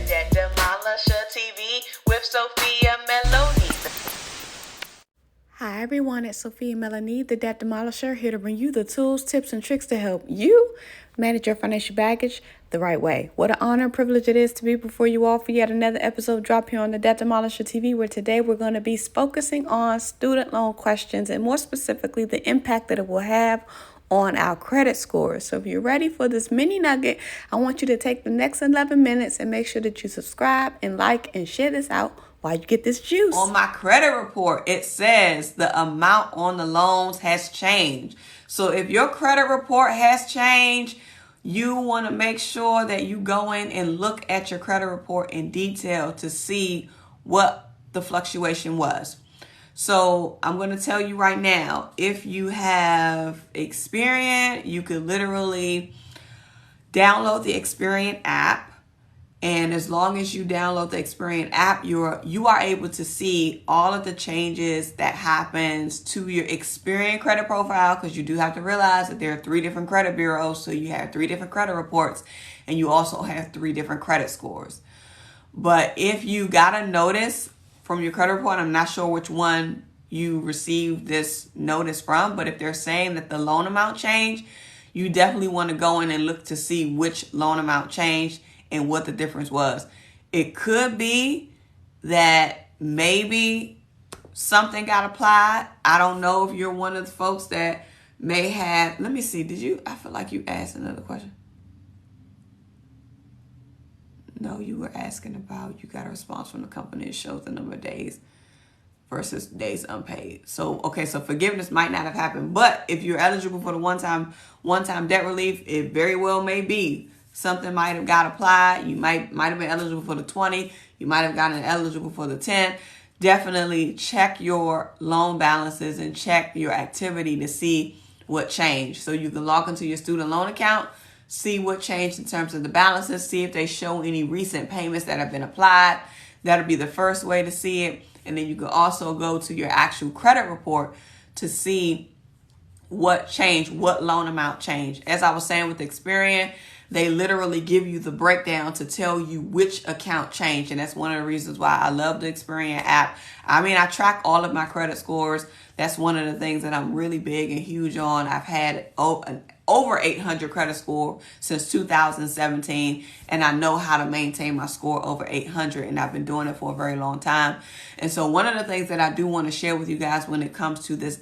Debt Demolisher TV with Sophia Melone. Hi everyone, it's Sophia Melonē, the Debt Demolisher, here to bring you the tools, tips, and tricks to help you manage your financial baggage the right way. What an honor and privilege it is to be before you all for yet another episode drop here on the Debt Demolisher TV, where today we're going to be focusing on student loan questions and more specifically the impact that it will have on our credit scores. So if you're ready for this mini nugget, I want you to take the next 11 minutes and make sure that you subscribe and like and share this out while you get this juice. On my credit report, it says the amount on the loans has changed. So if your credit report has changed, you want to make sure that you go in and look at your credit report in detail to see what the fluctuation was. So I'm going to tell you right now, if you have Experian, you could literally download the Experian app. And as long as you download the Experian app, you are able to see all of the changes that happens to your Experian credit profile, because you do have to realize that there are 3 different credit bureaus. So you have 3 different credit reports and you also have 3 different credit scores. But if you got a notice from your credit report, I'm not sure which one you received this notice from, but if they're saying that the loan amount changed, you definitely want to go in and look to see which loan amount changed and what the difference was. It could be that maybe something got applied. I don't know if you're one of the folks that may have, let me see, I feel like you asked another question. No, you were asking about, you got a response from the company that shows the number of days versus days unpaid. So, okay, so forgiveness might not have happened, but if you're eligible for the one-time debt relief, it very well may be. Something might have got applied. You might have been eligible for the 20. You might have gotten eligible for the 10. Definitely check your loan balances and check your activity to see what changed. So you can log into your student loan account, see what changed in terms of the balances, see if they show any recent payments that have been applied. That'll be the first way to see it. And then you can also go to your actual credit report to see what changed, what loan amount changed. As I was saying with Experian, they literally give you the breakdown to tell you which account changed. And that's one of the reasons why I love the Experian app. I mean, I track all of my credit scores. That's one of the things that I'm really big and huge on. I've had an over 800 credit score since 2017. And I know how to maintain my score over 800. And I've been doing it for a very long time. And so one of the things that I do want to share with you guys when it comes to this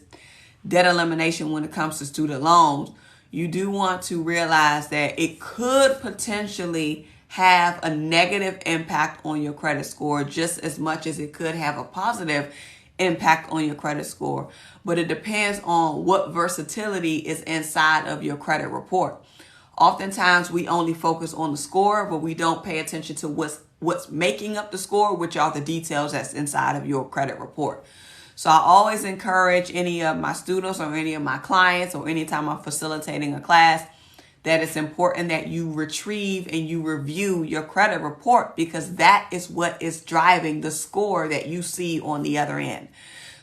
debt elimination, when it comes to student loans, you do want to realize that it could potentially have a negative impact on your credit score just as much as it could have a positive impact on your credit score. But it depends on what versatility is inside of your credit report. Oftentimes we only focus on the score, but we don't pay attention to what's making up the score, which are the details that's inside of your credit report. So I always encourage any of my students or any of my clients or anytime I'm facilitating a class that it's important that you retrieve and you review your credit report, because that is what is driving the score that you see on the other end.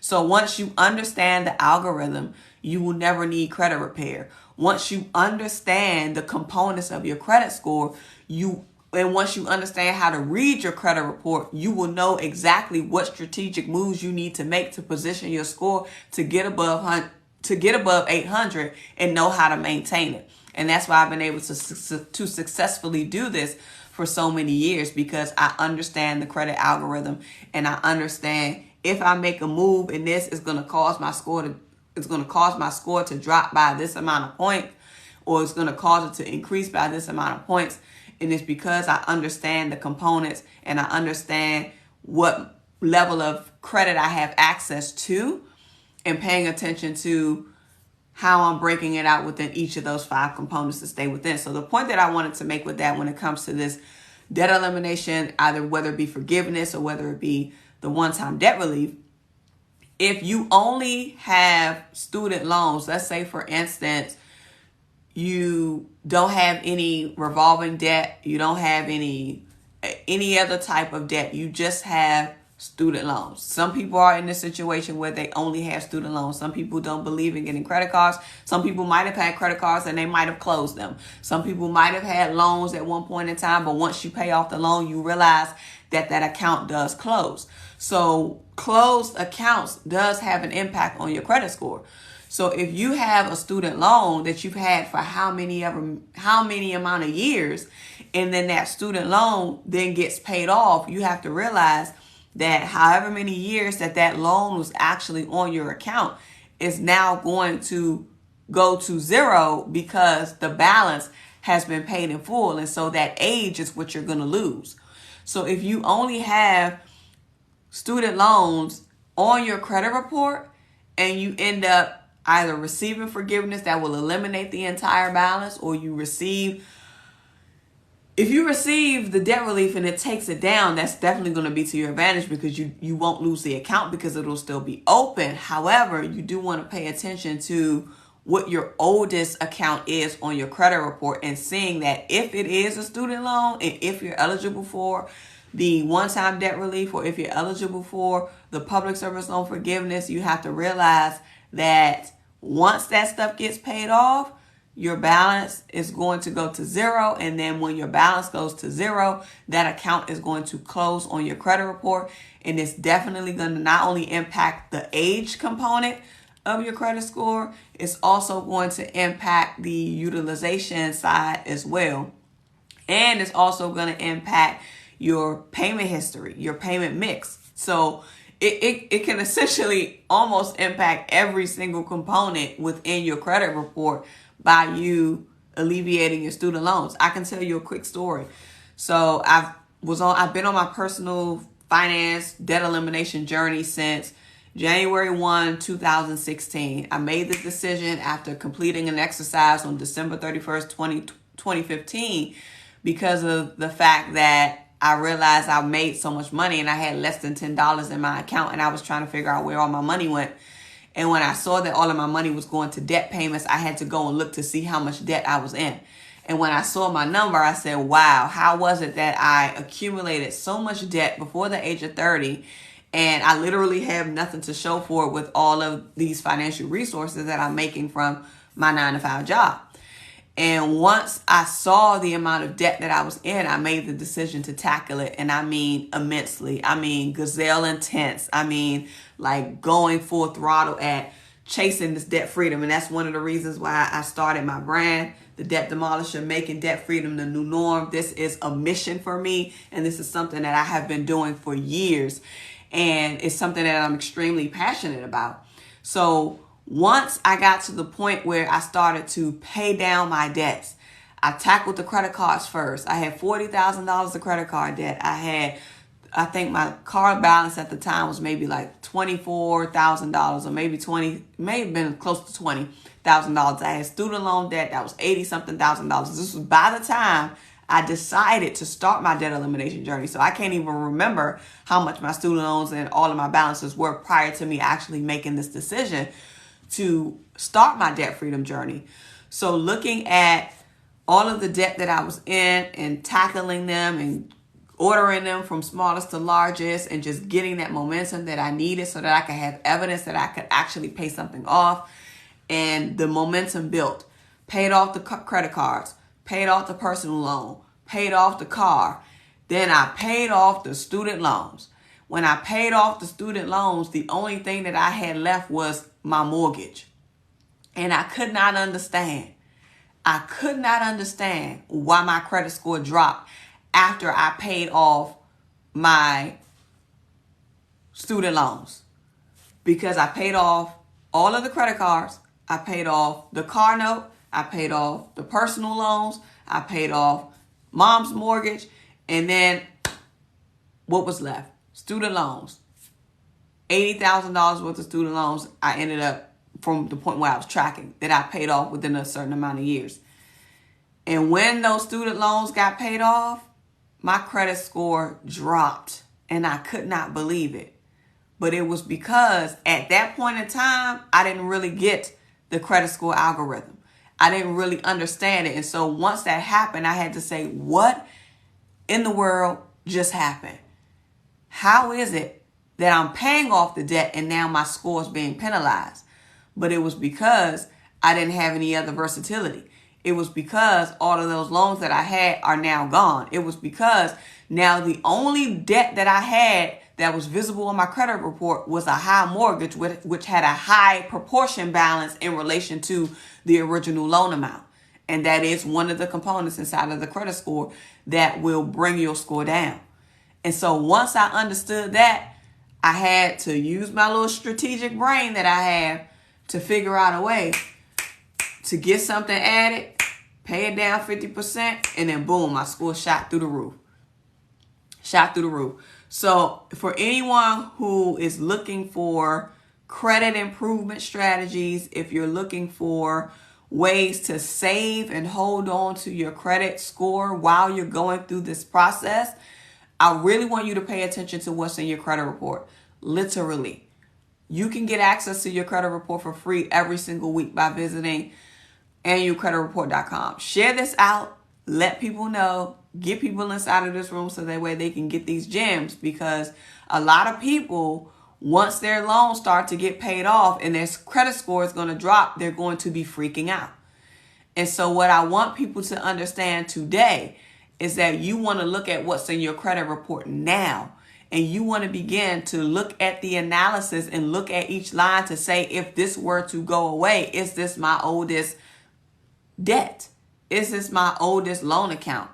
So once you understand the algorithm, you will never need credit repair. Once you understand the components of your credit score, and once you understand how to read your credit report, you will know exactly what strategic moves you need to make to position your score to get above 800 and know how to maintain it. And that's why I've been able to successfully do this for so many years, because I understand the credit algorithm and I understand if I make a move in this, it's going to cause my score to drop by this amount of points, or it's going to cause it to increase by this amount of points. And it's because I understand the components and I understand what level of credit I have access to, and paying attention to how I'm breaking it out within each of those 5 components to stay within. So the point that I wanted to make with that when it comes to this debt elimination, either whether it be forgiveness or whether it be the one-time debt relief, if you only have student loans, let's say for instance, you don't have any revolving debt, you don't have any other type of debt, you just have student loans. Some people are in this situation where they only have student loans. Some people don't believe in getting credit cards. Some people might have had credit cards and they might have closed them. Some people might have had loans at one point in time, but once you pay off the loan, you realize that that account does close. So closed accounts does have an impact on your credit score. So if you have a student loan that you've had for how many amount of years, and then that student loan then gets paid off, you have to realize that however many years that loan was actually on your account is now going to go to zero because the balance has been paid in full. And so that age is what you're going to lose. So if you only have student loans on your credit report and you end up either receiving forgiveness that will eliminate the entire balance, or if you receive the debt relief and it takes it down, that's definitely going to be to your advantage because you won't lose the account because it'll still be open. However, you do want to pay attention to what your oldest account is on your credit report and seeing that if it is a student loan and if you're eligible for the one-time debt relief or if you're eligible for the public service loan forgiveness, you have to realize that once that stuff gets paid off, your balance is going to go to zero. And then when your balance goes to zero, that account is going to close on your credit report. And it's definitely going to not only impact the age component of your credit score, it's also going to impact the utilization side as well. And it's also going to impact your payment history, your payment mix. So it can essentially almost impact every single component within your credit report by you alleviating your student loans. I can tell you a quick story. So I've been on my personal finance debt elimination journey since January 1, 2016. I made this decision after completing an exercise on December 31st, 2015, because of the fact that I realized I made so much money and I had less than $10 in my account, and I was trying to figure out where all my money went. And when I saw that all of my money was going to debt payments, I had to go and look to see how much debt I was in. And when I saw my number, I said, wow, how was it that I accumulated so much debt before the age of 30? And I literally have nothing to show for it with all of these financial resources that I'm making from my 9-to-5 job. And once I saw the amount of debt that I was in, I made the decision to tackle it. And I mean immensely. I mean gazelle intense. I mean like going full throttle at chasing this debt freedom. And that's one of the reasons why I started my brand, the Debt Demolisher, making debt freedom the new norm. This is a mission for me. And this is something that I have been doing for years. And it's something that I'm extremely passionate about. So once I got to the point where I started to pay down my debts, I tackled the credit cards first. I had $40,000 of credit card debt. I think my card balance at the time was maybe like $24,000 or may have been close to $20,000. I had student loan debt that was $80-something thousand. This was by the time I decided to start my debt elimination journey. So I can't even remember how much my student loans and all of my balances were prior to me actually making this decision to start my debt freedom journey. So looking at all of the debt that I was in and tackling them and ordering them from smallest to largest and just getting that momentum that I needed so that I could have evidence that I could actually pay something off. And the momentum built. Paid off the credit cards, paid off the personal loan, paid off the car. Then I paid off the student loans. When I paid off the student loans, the only thing that I had left was my mortgage. And I could not understand. Why my credit score dropped after I paid off my student loans. Because I paid off all of the credit cards. I paid off the car note. I paid off the personal loans. I paid off mom's mortgage. And then what was left? Student loans. $80,000 worth of student loans. I ended up, from the point where I was tracking, that I paid off within a certain amount of years. And when those student loans got paid off, my credit score dropped. And I could not believe it. But it was because at that point in time, I didn't really get the credit score algorithm. I didn't really understand it. And so once that happened, I had to say, what in the world just happened? How is it that I'm paying off the debt and now my score is being penalized. But it was because I didn't have any other versatility. It was because all of those loans that I had are now gone. It was because now the only debt that I had that was visible on my credit report was a high mortgage, which had a high proportion balance in relation to the original loan amount. And that is one of the components inside of the credit score that will bring your score down. And so once I understood that, I had to use my little strategic brain that I have to figure out a way to get something added, pay it down 50%, and then boom, my score shot through the roof. Shot through the roof. So for anyone who is looking for credit improvement strategies, if you're looking for ways to save and hold on to your credit score while you're going through this process, I really want you to pay attention to what's in your credit report. Literally, you can get access to your credit report for free every single week by visiting annualcreditreport.com. Share this out. Let people know. Get people inside of this room so that way they can get these gems, because a lot of people, once their loans start to get paid off and their credit score is going to drop, they're going to be freaking out. And so what I want people to understand today is that you want to look at what's in your credit report now. And you want to begin to look at the analysis and look at each line to say, if this were to go away, is this my oldest debt? Is this my oldest loan account?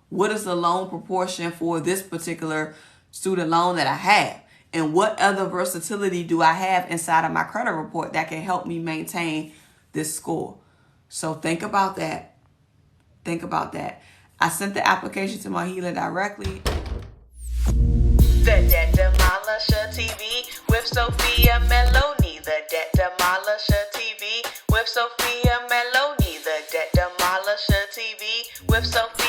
What is the loan proportion for this particular student loan that I have? And what other versatility do I have inside of my credit report that can help me maintain this score? So think about that. Think about that. I sent the application to my healer directly. The Debt Demolisher TV with Sophia Melone. The Debt Demolisher TV with Sophia Melone. The Debt Demolisher TV with Sophia